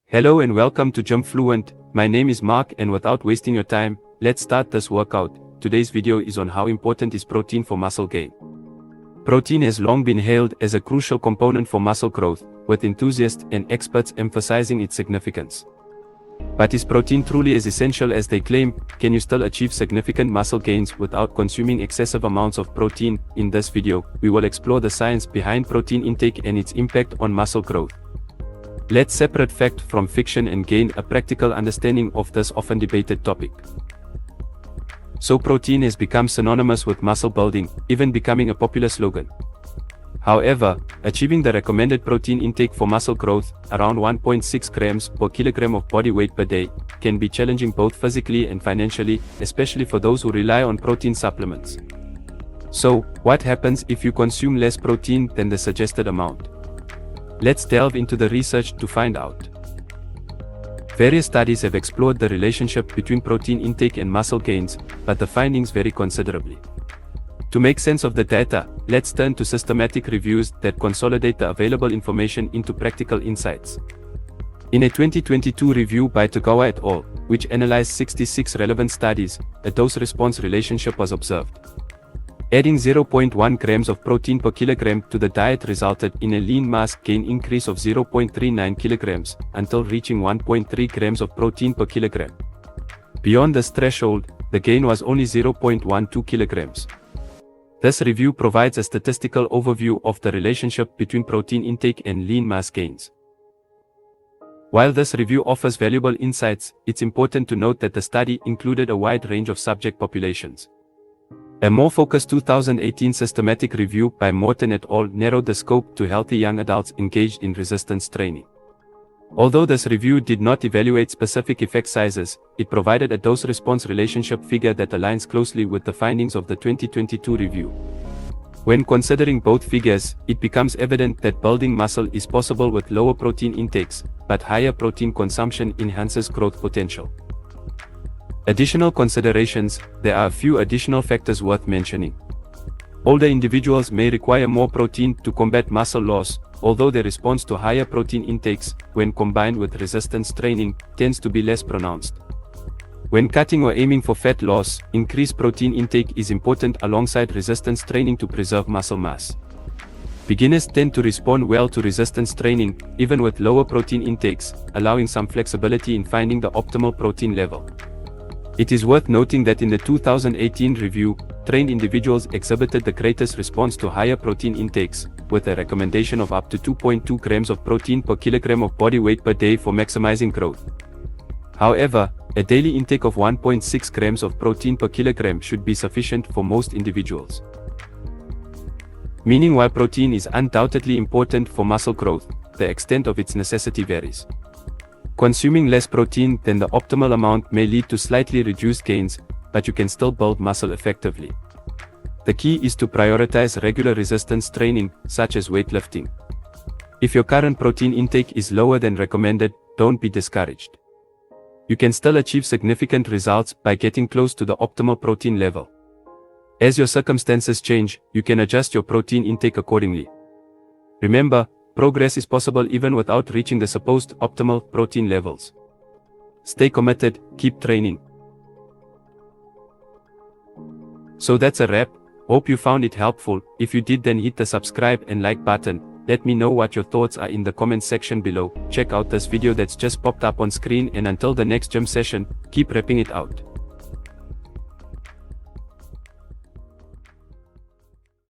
Hello and welcome to Gym Fluent. My name is Mark, and without wasting your time, let's start this workout. Today's video is on how important is protein for muscle gain. Protein has long been hailed as a crucial component for muscle growth, with enthusiasts and experts emphasizing its significance. But is protein truly as essential as they claim? Can you still achieve significant muscle gains without consuming excessive amounts of protein? In this video, we will explore the science behind protein intake and its impact on muscle growth. Let's separate fact from fiction and gain a practical understanding of this often debated topic. So protein has become synonymous with muscle building, even becoming a popular slogan. However, achieving the recommended protein intake for muscle growth, around 1.6 grams per kilogram of body weight per day, can be challenging both physically and financially, especially for those who rely on protein supplements. So, what happens if you consume less protein than the suggested amount? Let's delve into the research to find out. Various studies have explored the relationship between protein intake and muscle gains, but the findings vary considerably. To make sense of the data, let's turn to systematic reviews that consolidate the available information into practical insights. In a 2022 review by Tagawa et al., which analyzed 66 relevant studies, a dose-response relationship was observed. Adding 0.1 grams of protein per kilogram to the diet resulted in a lean mass gain increase of 0.39 kilograms, until reaching 1.3 grams of protein per kilogram. Beyond this threshold, the gain was only 0.12 kilograms. This review provides a statistical overview of the relationship between protein intake and lean mass gains. While this review offers valuable insights, it's important to note that the study included a wide range of subject populations. A more focused 2018 systematic review by Morton et al. Narrowed the scope to healthy young adults engaged in resistance training. Although this review did not evaluate specific effect sizes, it provided a dose-response relationship figure that aligns closely with the findings of the 2022 review. When considering both figures, it becomes evident that building muscle is possible with lower protein intakes, but higher protein consumption enhances growth potential. Additional considerations: there are a few additional factors worth mentioning. Older individuals may require more protein to combat muscle loss, although their response to higher protein intakes, when combined with resistance training, tends to be less pronounced. When cutting or aiming for fat loss, increased protein intake is important alongside resistance training to preserve muscle mass. Beginners tend to respond well to resistance training, even with lower protein intakes, allowing some flexibility in finding the optimal protein level. It is worth noting that in the 2018 review, trained individuals exhibited the greatest response to higher protein intakes, with a recommendation of up to 2.2 grams of protein per kilogram of body weight per day for maximizing growth. However, a daily intake of 1.6 grams of protein per kilogram should be sufficient for most individuals. Meaning, while protein is undoubtedly important for muscle growth, the extent of its necessity varies. Consuming less protein than the optimal amount may lead to slightly reduced gains, but you can still build muscle effectively. The key is to prioritize regular resistance training, such as weightlifting. If your current protein intake is lower than recommended, don't be discouraged. You can still achieve significant results by getting close to the optimal protein level. As your circumstances change, you can adjust your protein intake accordingly. Remember, progress is possible even without reaching the supposed optimal protein levels. Stay committed, keep training. So that's a wrap. Hope you found it helpful. If you did, then hit the subscribe and like button. Let me know what your thoughts are in the comment section below. Check out this video that's just popped up on screen, and until the next gym session, keep repping it out.